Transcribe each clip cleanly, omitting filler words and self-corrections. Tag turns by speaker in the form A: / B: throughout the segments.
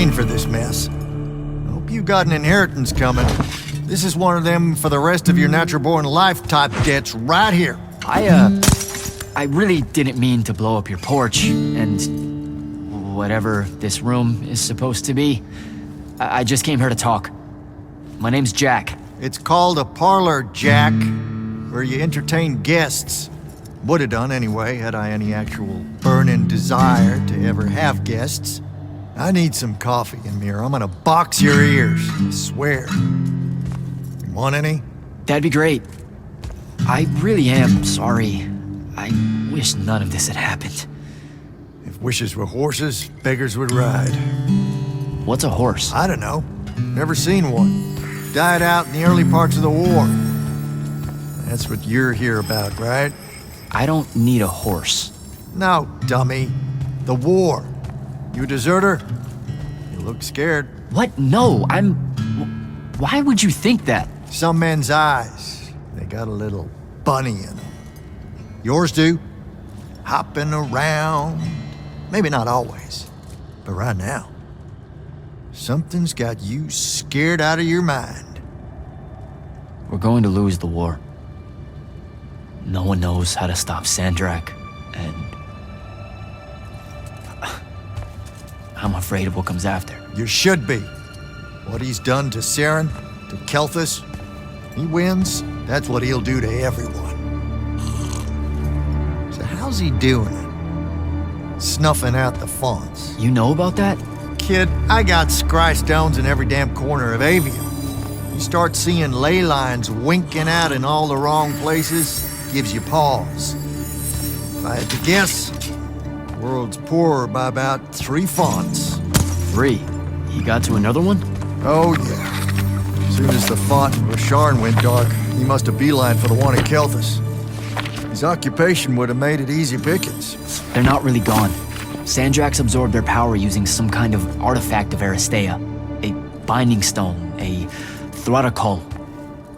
A: paying for this mess. Hope you got an inheritance coming. This is one of them for the rest of your natural-born life type debts right here.
B: I really didn't mean to blow up your porch, and whatever this room is supposed to be. I just came here to talk. My name's Jack.
A: It's called a parlor, Jack, where you entertain guests. Would have done anyway, had I any actual burning desire to ever have guests. I need some coffee in me, or I'm gonna box your ears, I swear. You want any?
B: That'd be great. I really am sorry. I wish none of this had happened.
A: If wishes were horses, beggars would ride.
B: What's a horse?
A: I don't know. Never seen one. Died out in the early parts of the war. That's what you're here about, right?
B: I don't need a horse.
A: No, dummy. The war. You a deserter? You look scared.
B: What? No, Why would you think that?
A: Some men's eyes, they got a little bunny in them. Yours do. Hopping around. Maybe not always, but right now. Something's got you scared out of your mind.
B: We're going to lose the war. No one knows how to stop Sandrak, and I'm afraid of what comes after.
A: You should be. What he's done to Saren, to Kelthus, he wins, that's what he'll do to everyone. So how's he doing it? Snuffing out the fonts.
B: You know about that?
A: Kid, I got scry stones in every damn corner of Aveum. You start seeing ley lines winking out in all the wrong places, gives you pause. If I had to guess, the world's poorer by about 3 fonts.
B: 3? He got to another one?
A: Oh yeah. As soon as the font in Rasharn went dark, he must have beelined for the one in Kelthus. His occupation would have made it easy pickings.
B: They're not really gone. Sandrax absorbed their power using some kind of artifact of Aristea. A binding stone, a Throttacull.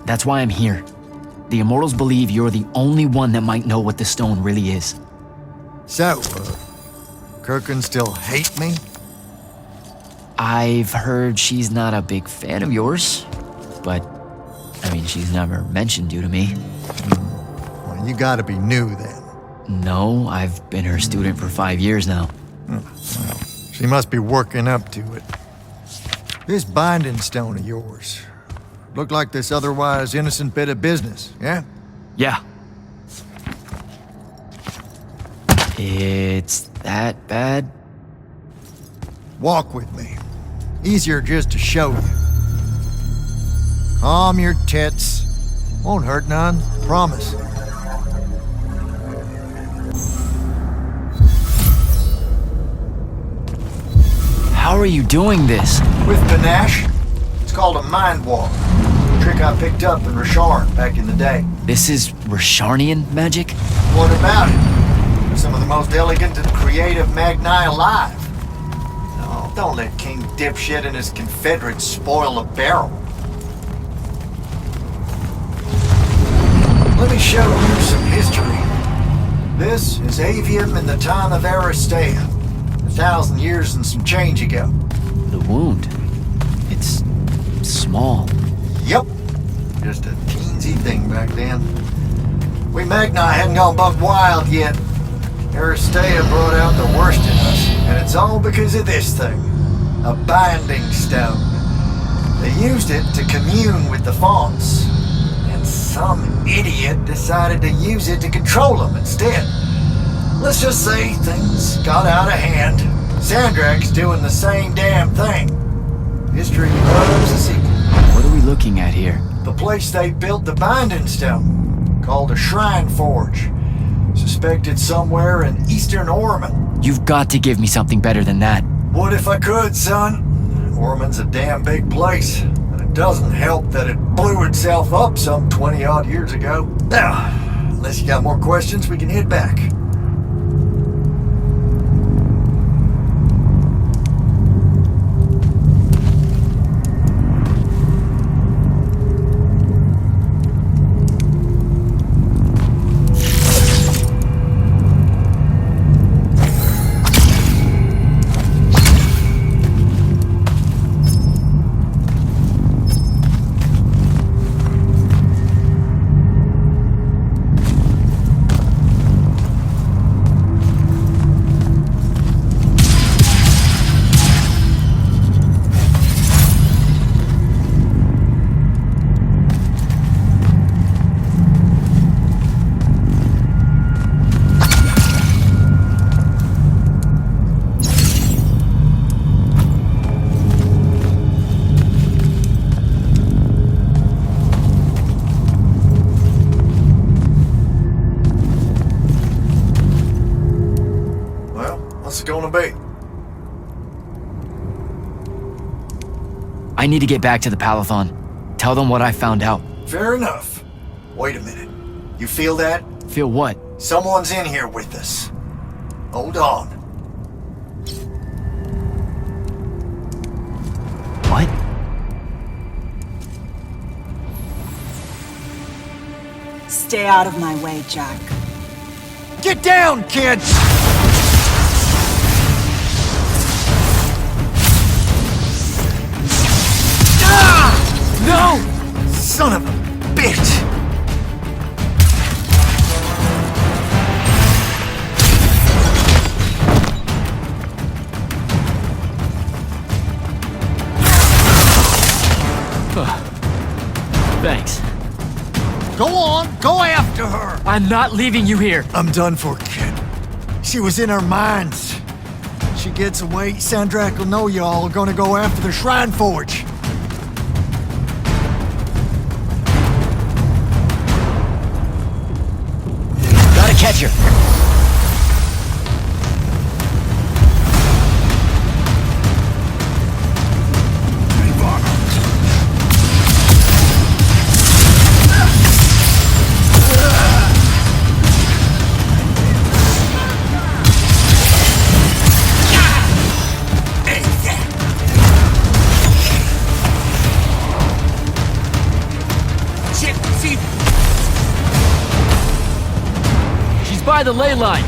B: That's why I'm here. The Immortals believe you're the only one that might know what the stone really is.
A: So, Kirkin still hate me?
B: I've heard she's not a big fan of yours, but, I mean, she's never mentioned you to me.
A: Well, you gotta be new then.
B: No, I've been her student for 5 years now.
A: Well, she must be working up to it. This binding stone of yours, look like this otherwise innocent bit of business, yeah?
B: Yeah. It's that bad?
A: Walk with me. Easier just to show you. Calm your tits. Won't hurt none, promise.
B: How are you doing this?
A: With panache. It's called a mind walk. A trick I picked up in Rasharn back in the day.
B: This is Rasharnian magic?
A: What about it? Some of the most elegant and creative Magni alive. No, don't let King Dipshit and his Confederates spoil the barrel. Let me show you some history. This is Aveum in the time of Aristea. 1,000 years and some change ago.
B: The wound. It's small.
A: Yep. Just a teensy thing back then. We Magni hadn't gone buck wild yet. Aristea brought out the worst in us, and it's all because of this thing. A binding stone. They used it to commune with the fonts, and some idiot decided to use it to control them instead. Let's just say things got out of hand. Sandrak's doing the same damn thing. History loves a sequel.
B: What are we looking at here?
A: The place they built the binding stone, called a shrine forge. Suspected somewhere in eastern Orman.
B: You've got to give me something better than that.
A: What if I could, son? Orman's a damn big place, and it doesn't help that it blew itself up some 20-odd years ago. Now, unless you got more questions, we can head back. it gonna be?
B: I need to get back to the Palathon. Tell them what I found out.
A: Fair enough. Wait a minute. You feel that?
B: Feel what?
A: Someone's in here with us. Hold on.
B: What?
C: Stay out of my way, Jack.
A: Get down, kid! Ah!
B: No!
A: Son of a bitch!
B: Thanks.
A: Go on, go after her!
B: I'm not leaving you here.
A: I'm done for, kid. She was in our minds. She gets away, Sandrak will know y'all are gonna go after the Shrine Forge.
B: Gotta catch her. By the ley line.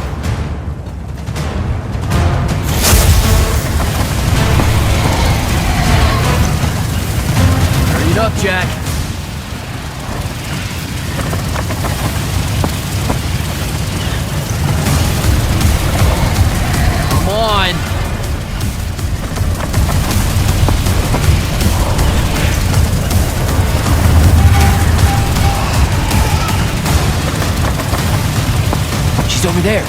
B: Hurry it up, Jack. Come on. She's over there.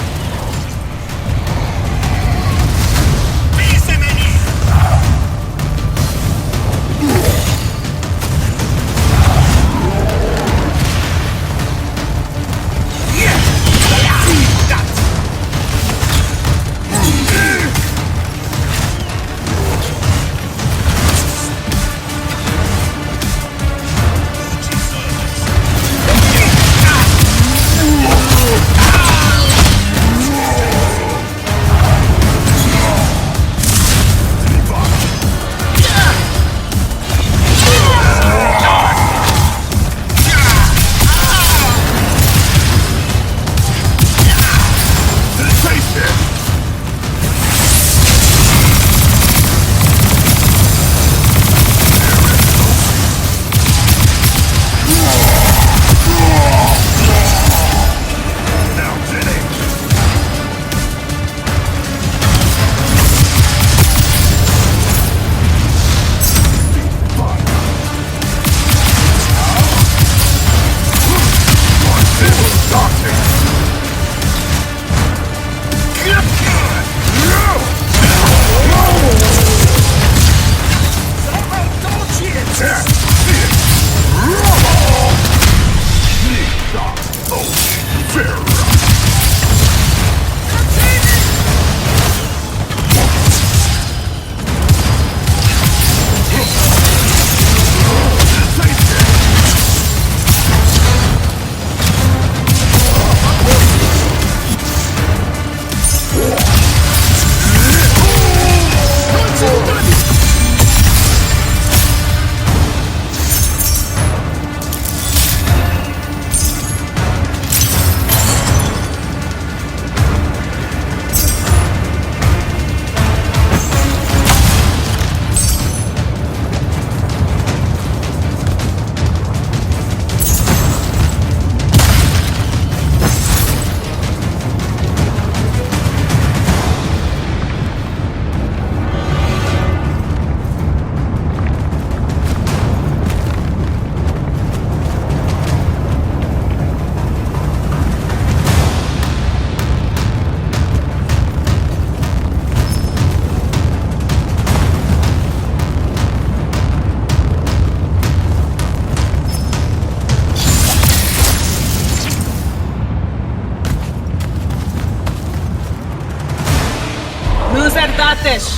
C: Jagdish!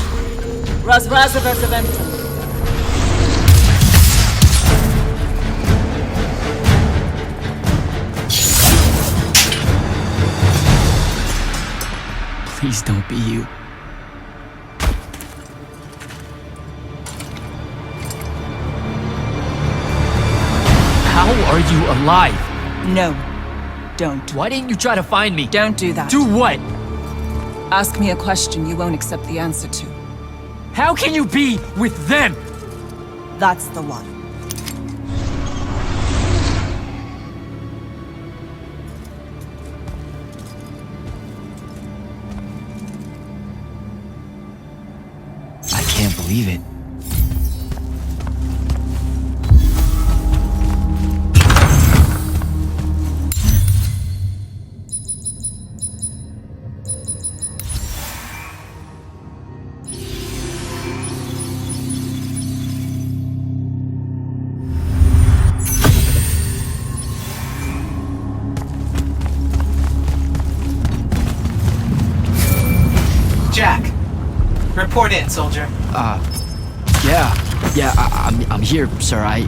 C: Razrazavas eventum.
B: Please don't be you. How are you alive?
C: No. Don't.
B: Why didn't you try to find me?
C: Don't do that.
B: Do what?
C: Ask me a question you won't accept the answer to.
B: How can you be with them?
C: That's the one.
B: I can't believe it.
D: Jack, report in, soldier.
B: I'm here, sir. I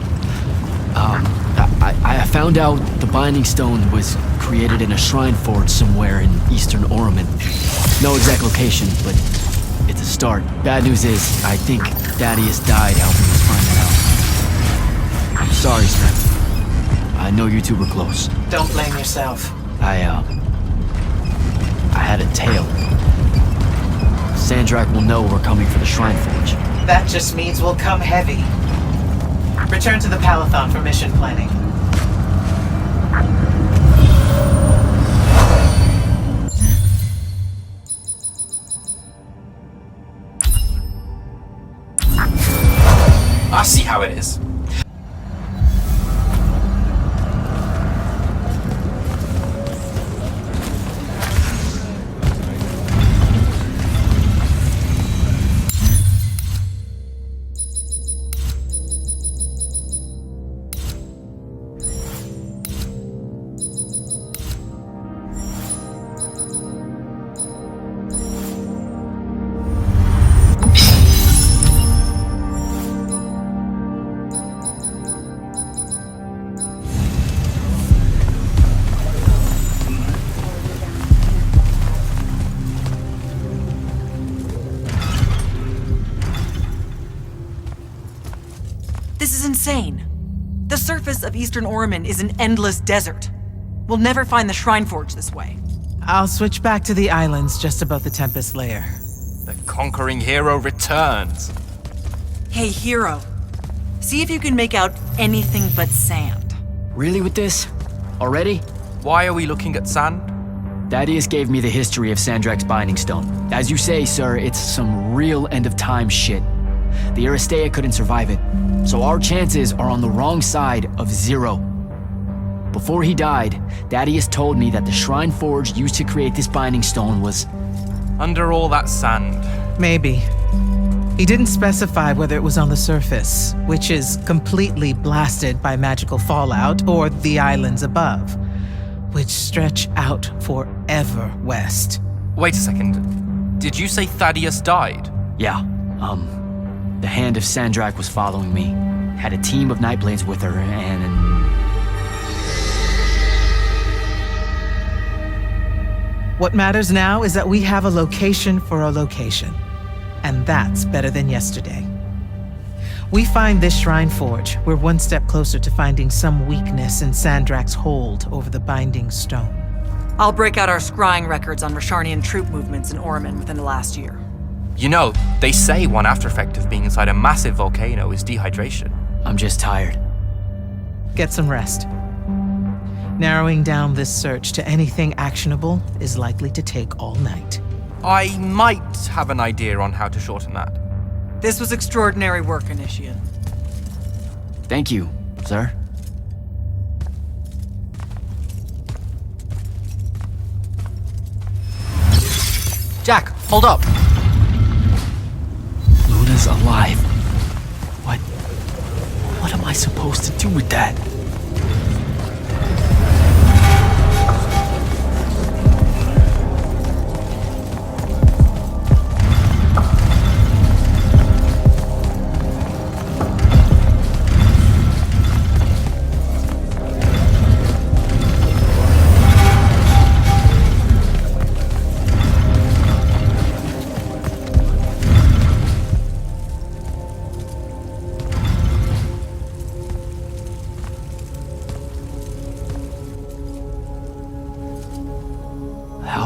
B: found out the Binding Stone was created in a shrine forge somewhere in eastern Orman. No exact location, but it's a start. Bad news is, I think Thaddeus died helping us find that out. I'm sorry, sir. I know you two were close.
D: Don't blame yourself.
B: I had a tale. Sandrak will know we're coming for the shrine forge.
D: That just means we'll come heavy. Return to the Palathon for mission planning.
E: I see how it is.
F: This is insane. The surface of Eastern Orman is an endless desert. We'll never find the Shrine Forge this way.
D: I'll switch back to the islands just above the Tempest Lair.
E: The conquering hero returns.
F: Hey, hero. See if you can make out anything but sand.
B: Really with this? Already?
E: Why are we looking at sand?
B: Thaddeus gave me the history of Sandrak's Binding Stone. As you say, sir, it's some real end-of-time shit. The Aristea couldn't survive it, so our chances are on the wrong side of 0. Before he died, Thaddeus told me that the Shrine Forge used to create this Binding Stone was...
E: Under all that sand.
D: Maybe. He didn't specify whether it was on the surface, which is completely blasted by magical fallout, or the islands above, which stretch out forever west.
E: Wait a second. Did you say Thaddeus died?
B: Yeah, the Hand of Sandrak was following me. Had a team of Nightblades with her, and...
D: What matters now is that we have a location for a location. And that's better than yesterday. We find this Shrine Forge, we're one step closer to finding some weakness in Sandrak's hold over the Binding Stone.
F: I'll break out our scrying records on Rasharnian troop movements in Orman within the last year.
E: You know, they say one after effect of being inside a massive volcano is dehydration.
B: I'm just tired.
D: Get some rest. Narrowing down this search to anything actionable is likely to take all night.
E: I might have an idea on how to shorten that.
F: This was extraordinary work, Initiate.
B: Thank you, sir.
E: Jack, hold up!
B: Luna's alive. What am I supposed to do with that?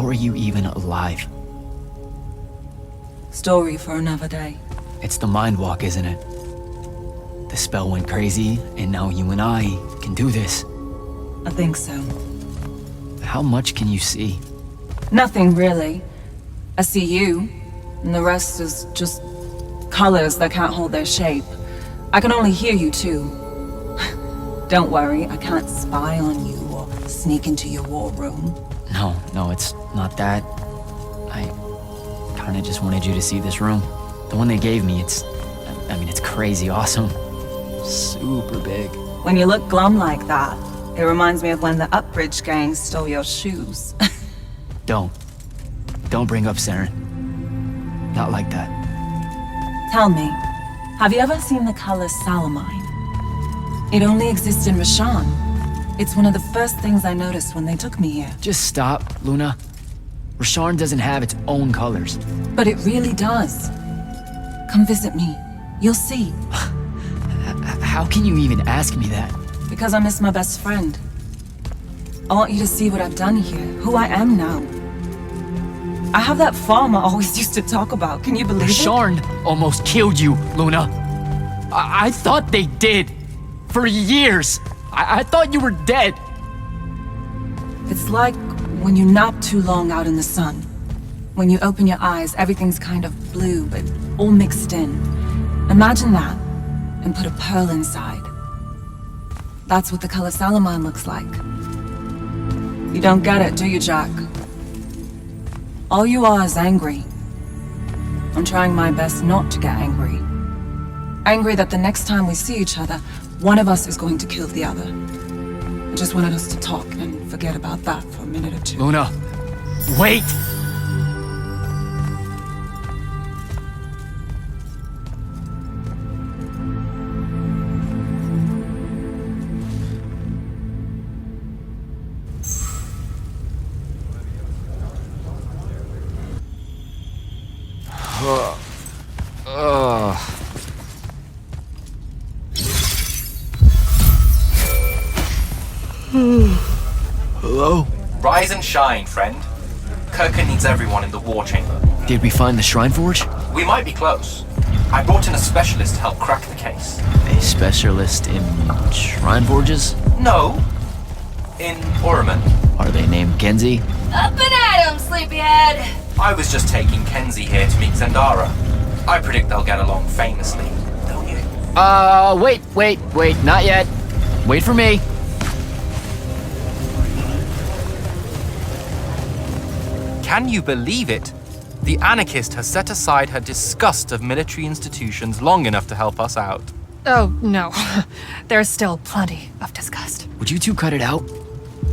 B: How are you even alive?
C: Story for another day.
B: It's the mind walk, isn't it? The spell went crazy, and now you and I can do this.
C: I think so.
B: How much can you see?
C: Nothing really. I see you, and the rest is just colors that can't hold their shape. I can only hear you too. Don't worry, I can't spy on you or sneak into your war room.
B: No, it's not that. I kinda just wanted you to see this room. The one they gave me, it's crazy awesome. Super big.
C: When you look glum like that, it reminds me of when the Upbridge gang stole your shoes.
B: Don't bring up Saren. Not like that.
C: Tell me, have you ever seen the color Salamine? It only exists in Rashan. It's one of the first things I noticed when they took me here.
B: Just stop, Luna. Rasharn doesn't have its own colors.
C: But it really does. Come visit me. You'll see.
B: How can you even ask me that?
C: Because I miss my best friend. I want you to see what I've done here, who I am now. I have that farm I always used to talk about. Can you believe it?
B: Rasharn almost killed you, Luna. I thought they did. For years. I thought you were dead.
C: It's like when you nap too long out in the sun. When you open your eyes, everything's kind of blue, but all mixed in. Imagine that, and put a pearl inside. That's what the color Salamine looks like. You don't get it, do you, Jack? All you are is angry. I'm trying my best not to get angry. Angry that the next time we see each other, one of us is going to kill the other. I just wanted us to talk and forget about that for a minute or two.
B: Luna, wait! Hello?
E: Rise and shine, friend. Kirkin needs everyone in the war chamber.
B: Did we find the Shrine Forge?
E: We might be close. I brought in a specialist to help crack the case.
B: A specialist in Shrine Forges?
E: No. In Orman.
B: Are they named Kenzie?
G: Up and at 'em, sleepyhead!
E: I was just taking Kenzie here to meet Zendara. I predict they'll get along famously, don't you?
B: Wait, not yet. Wait for me.
E: Can you believe it? The anarchist has set aside her disgust of military institutions long enough to help us out.
G: Oh, no. There's still plenty of disgust.
B: Would you two cut it out?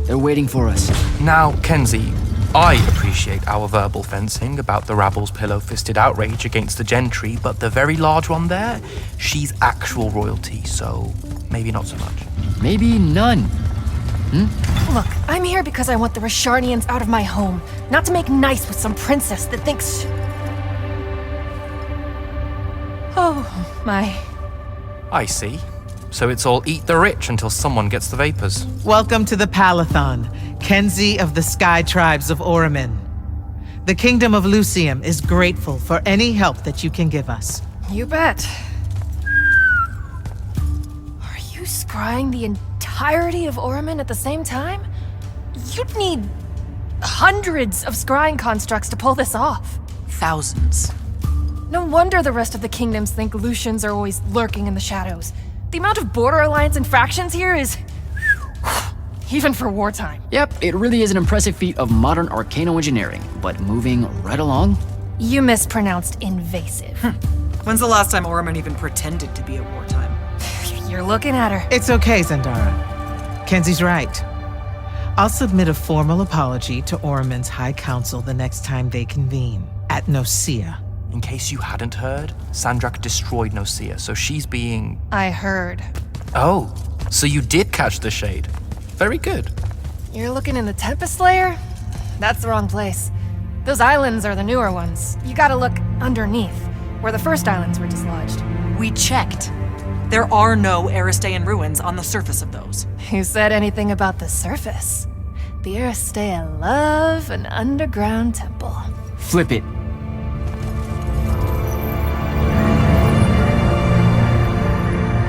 B: They're waiting for us.
E: Now, Kenzie, I appreciate our verbal fencing about the rabble's pillow-fisted outrage against the gentry, but the very large one there, she's actual royalty, so maybe not so much.
B: Maybe none.
G: Look, I'm here because I want the Rasharnians out of my home, not to make nice with some princess that thinks... Oh, my.
E: I see. So it's all eat the rich until someone gets the vapors.
D: Welcome to the Palathon, Kenzie of the Sky Tribes of Oramin. The Kingdom of Lucium is grateful for any help that you can give us.
G: You bet. Are you scrying the entirety of Oramin at the same time? You'd need hundreds of scrying constructs to pull this off.
F: Thousands.
G: No wonder the rest of the kingdoms think Lucians are always lurking in the shadows. The amount of border alliance and factions here is... even for wartime.
B: Yep, it really is an impressive feat of modern arcano engineering, but moving right along.
G: You mispronounced invasive.
F: When's the last time Orman even pretended to be at wartime?
G: You're looking at her.
D: It's okay, Zendara. Kenzie's right. I'll submit a formal apology to Oramin's High Council the next time they convene, at Nosea.
E: In case you hadn't heard, Sandrak destroyed Nosea, so she's being...
G: I heard.
E: Oh, so you did catch the shade. Very good.
G: You're looking in the Tempest layer? That's the wrong place. Those islands are the newer ones. You gotta look underneath, where the first islands were dislodged.
F: We checked. There are no Aristean ruins on the surface of those.
G: Who said anything about the surface? The Aristea love an underground temple.
B: Flip it.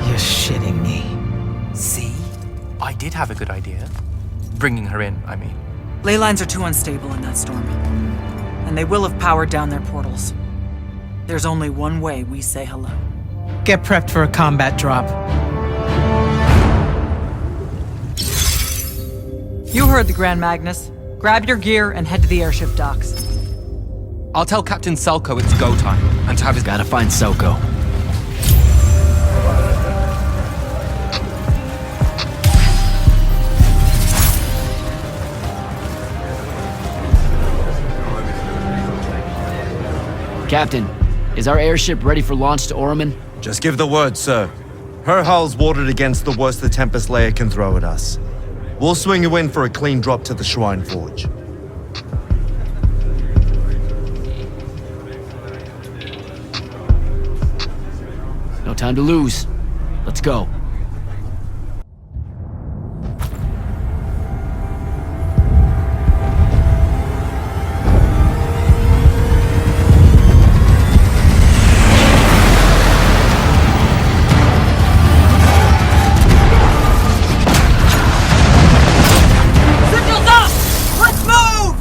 D: You're shitting me.
E: See? I did have a good idea. Bringing her in, I mean.
F: Ley lines are too unstable in that storm. And they will have powered down their portals. There's only one way we say hello.
D: Get prepped for a combat drop.
F: You heard the Grand Magnus. Grab your gear and head to the airship docks.
E: I'll tell Captain Selko it's go time, and to have his...
B: Gotta find Soko. Captain, is our airship ready for launch to Orman?
H: Just give the word, sir. Her hull's warded against the worst the Tempest Layer can throw at us. We'll swing you in for a clean drop to the Shrine Forge.
B: No time to lose. Let's go.
F: Signals up! Let's move!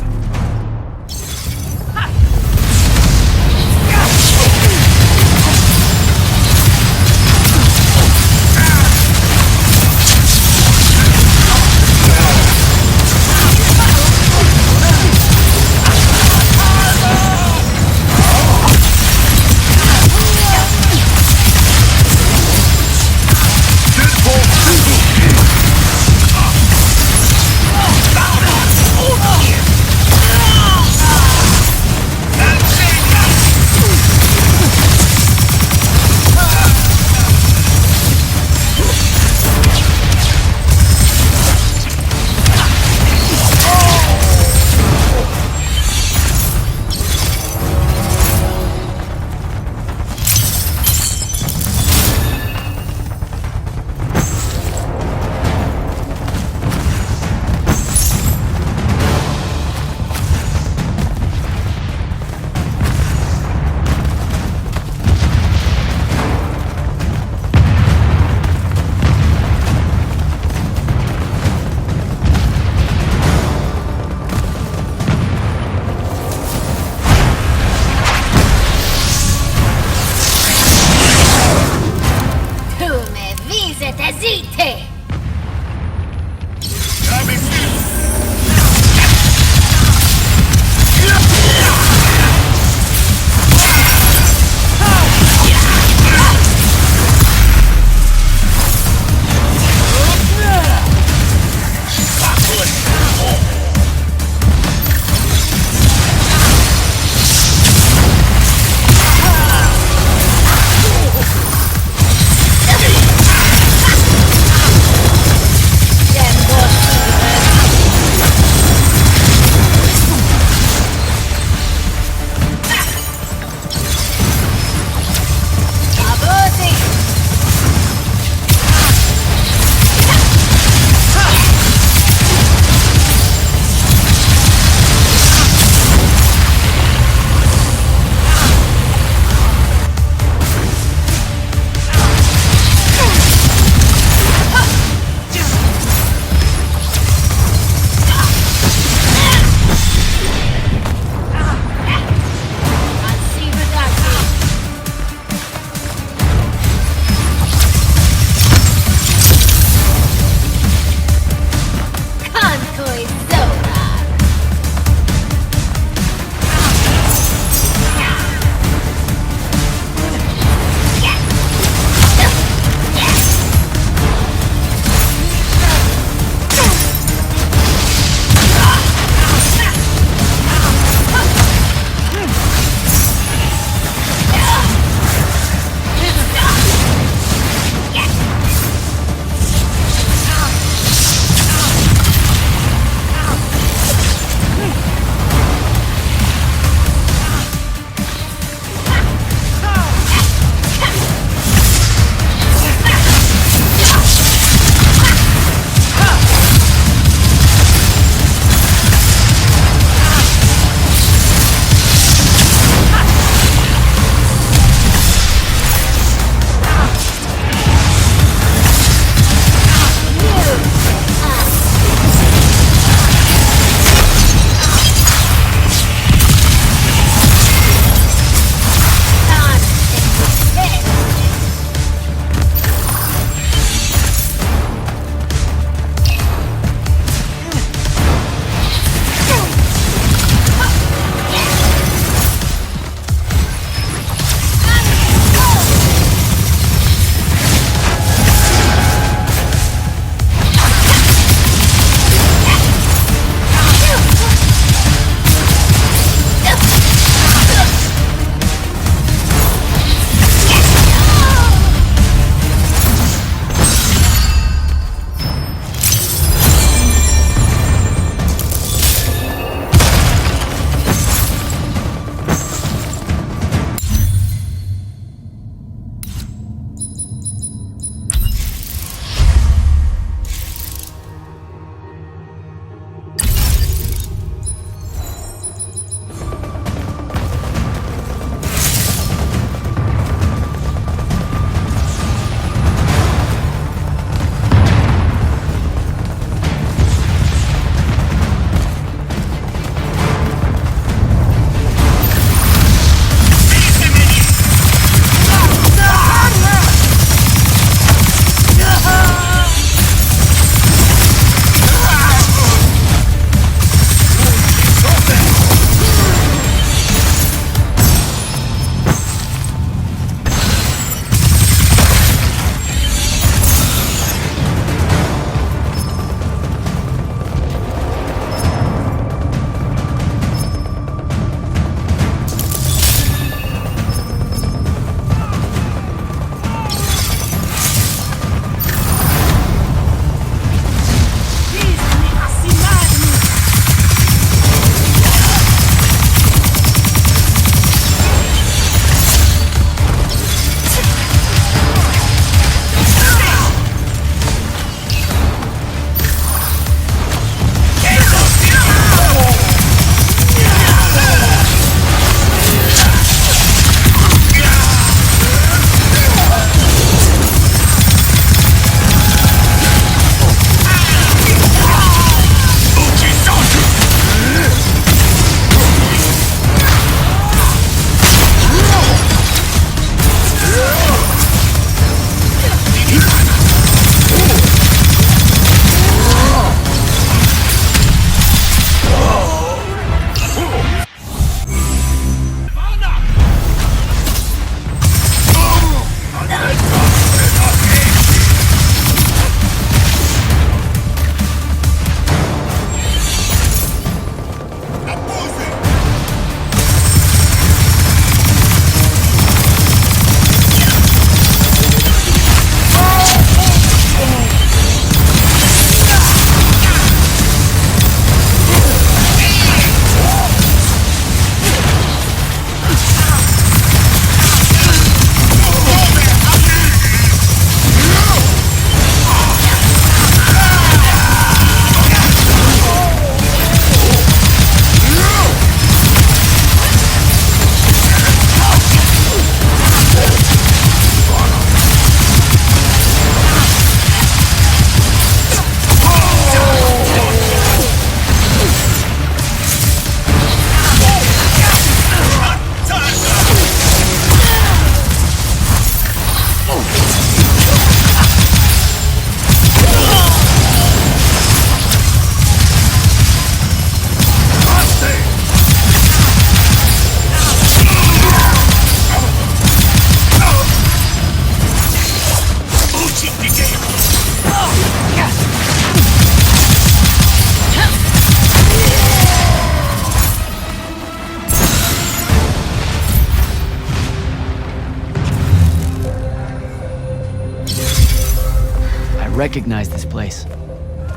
B: recognize this place.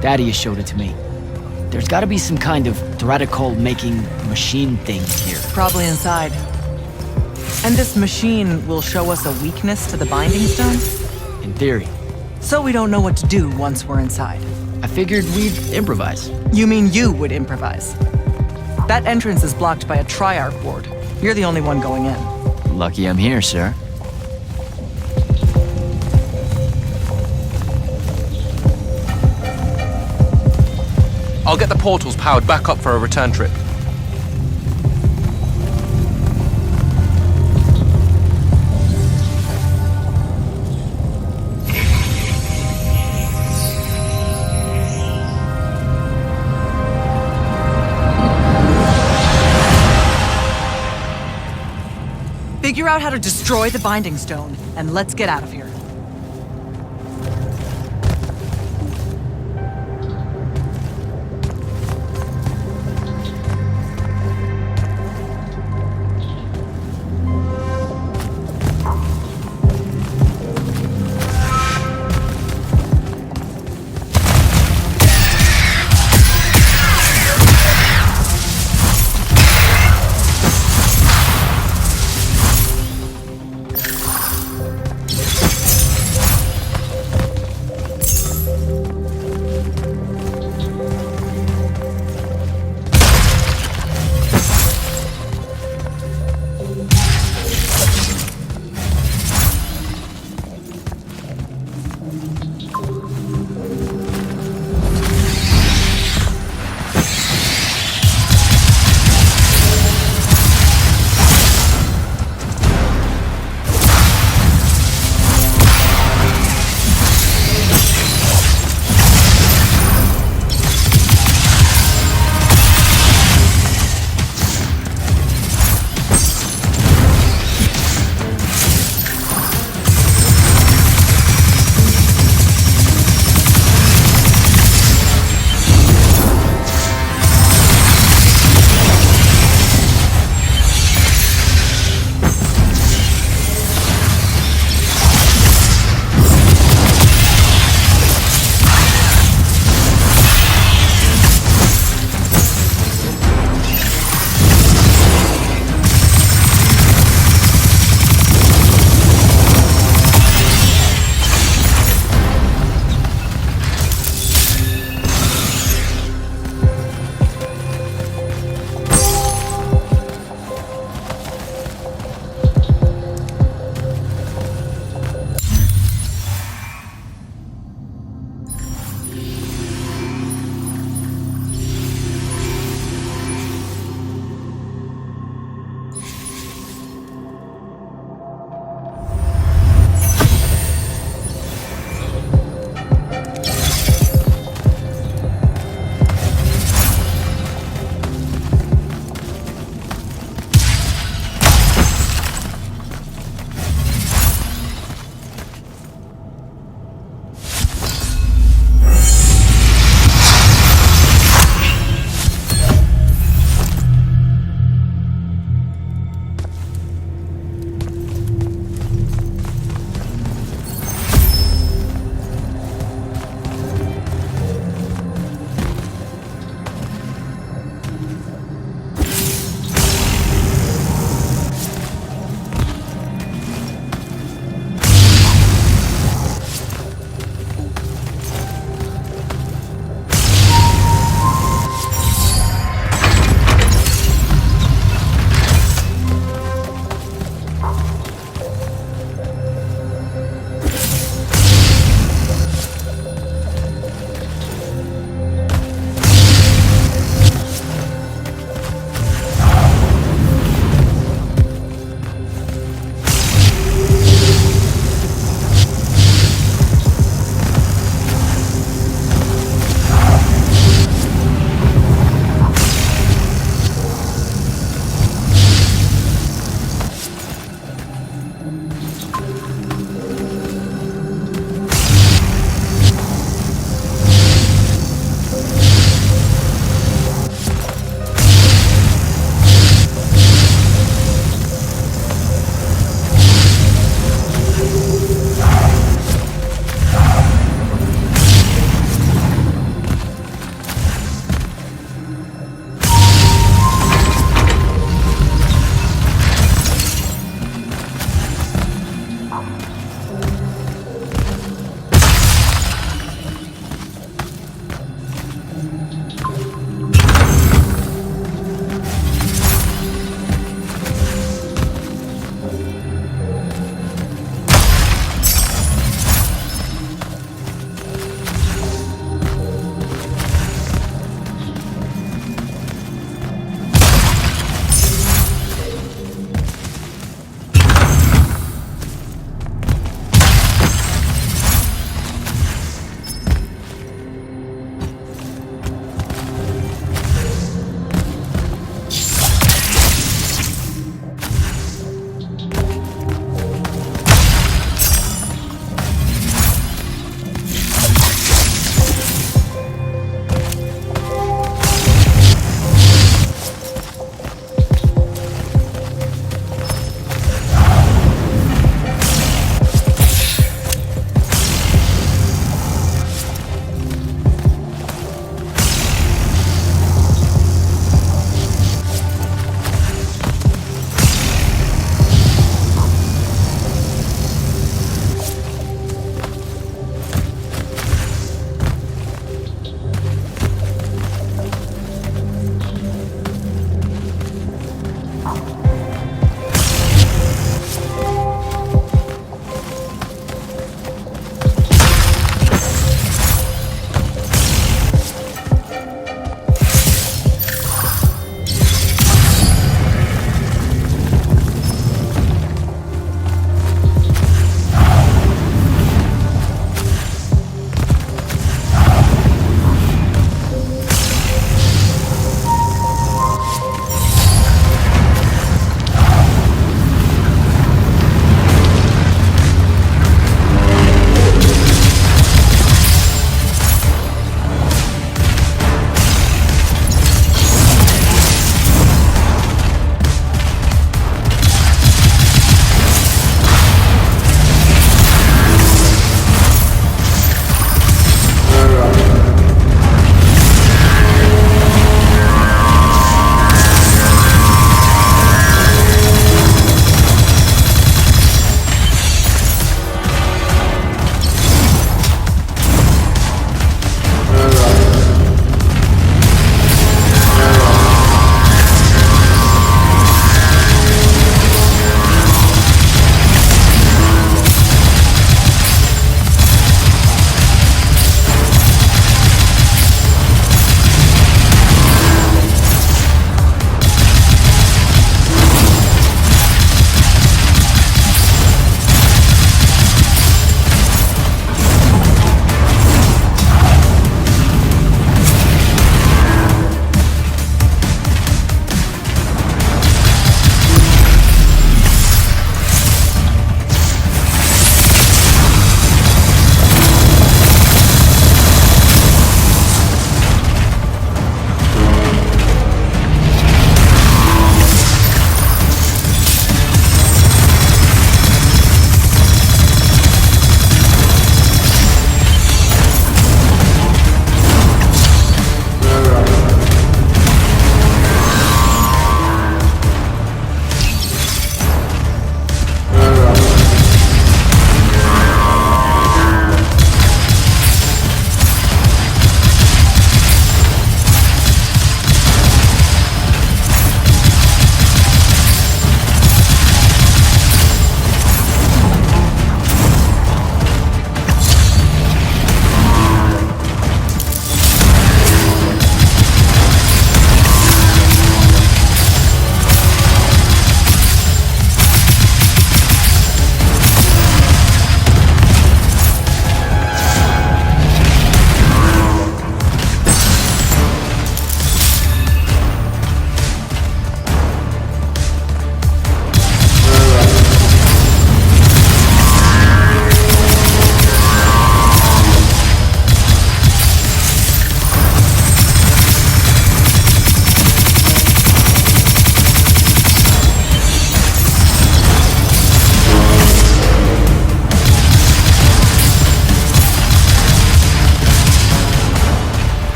B: Thaddeus showed it to me. There's gotta be some kind of Threadicol-making machine thing here.
F: Probably inside. And this machine will show us a weakness to the Binding Stone?
B: In theory.
F: So we don't know what to do once we're inside.
B: I figured we'd improvise.
F: You mean you would improvise? That entrance is blocked by a Triarch ward. You're the only one going in.
B: Lucky I'm here, sir.
E: I'll get the portals powered back up for a return trip.
F: Figure out how to destroy the Binding Stone, and let's get out of here.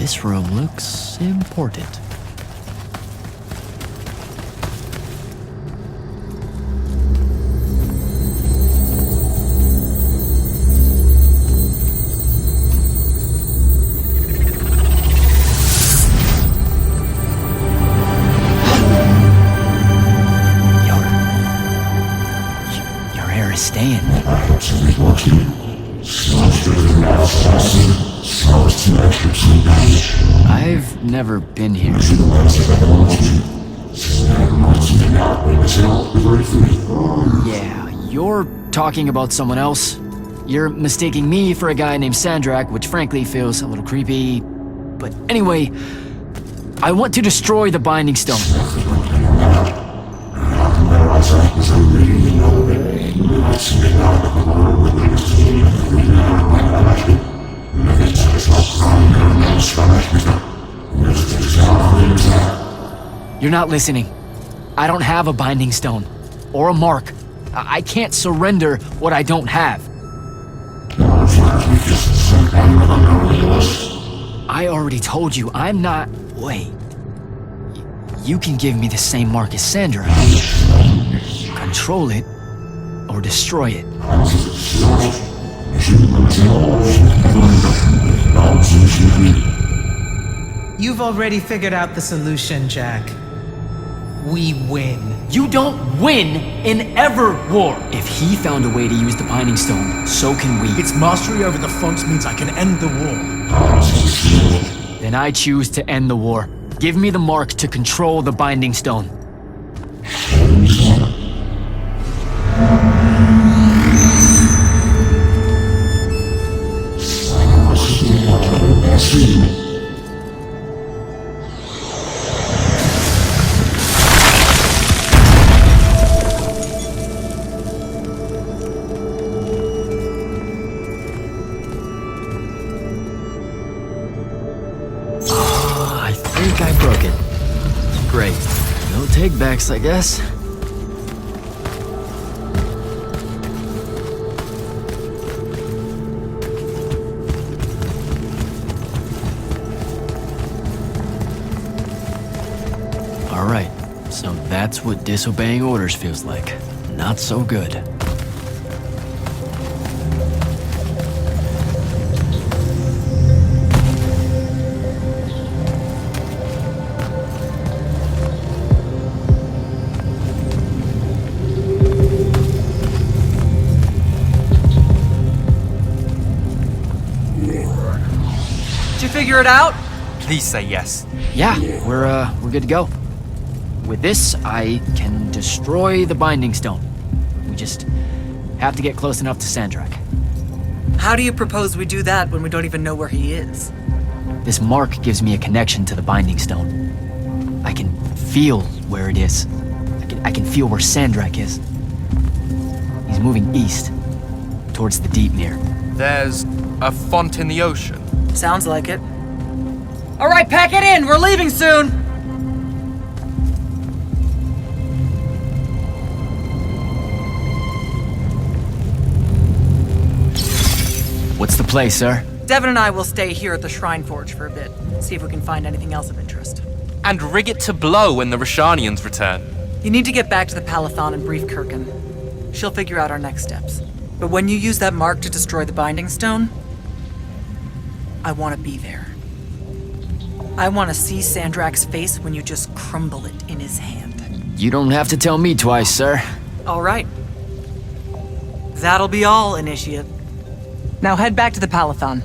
B: This room looks important. Your hair is staying. I've never been here. Yeah, you're talking about someone else. You're mistaking me for a guy named Sandrak, which frankly feels a little creepy. But anyway, I want to destroy the Binding Stone. You're not listening. I don't have a Binding Stone. Or a mark. I can't surrender what I don't have. I already told you, I'm not... Wait. You can give me the same mark as Sandra. Control it, or destroy it.
D: You've already figured out the solution, Jack. We win.
B: You don't win in Everwar! If he found a way to use the Binding Stone, so can we.
I: Its mastery over the fonts means I can end the war.
B: Then I choose to end the war. Give me the mark to control the Binding Stone. I think I broke it. Great. No take-backs, I guess. Alright, so that's what disobeying orders feels like. Not so good.
F: Did you figure it out?
E: Please say yes.
B: Yeah, we're good to go. With this, I can destroy the Binding Stone. We just have to get close enough to Sandrak.
F: How do you propose we do that when we don't even know where he is?
B: This mark gives me a connection to the Binding Stone. I can feel where it is. I can feel where Sandrak is. He's moving east, towards the deep mirror.
E: There's a font in the ocean.
F: Sounds like it. All right, pack it in. We're leaving soon.
B: What's the play, sir?
F: Devin and I will stay here at the Shrine Forge for a bit. See if we can find anything else of interest.
E: And rig it to blow when the Rashanians return.
F: You need to get back to the Palathon and brief Kirkin. She'll figure out our next steps. But when you use that mark to destroy the Binding Stone, I want to be there. I want to see Sandrak's face when you just crumble it in his hand.
B: You don't have to tell me twice, sir.
F: All right. That'll be all, Initiate. Now head back to the Palathon.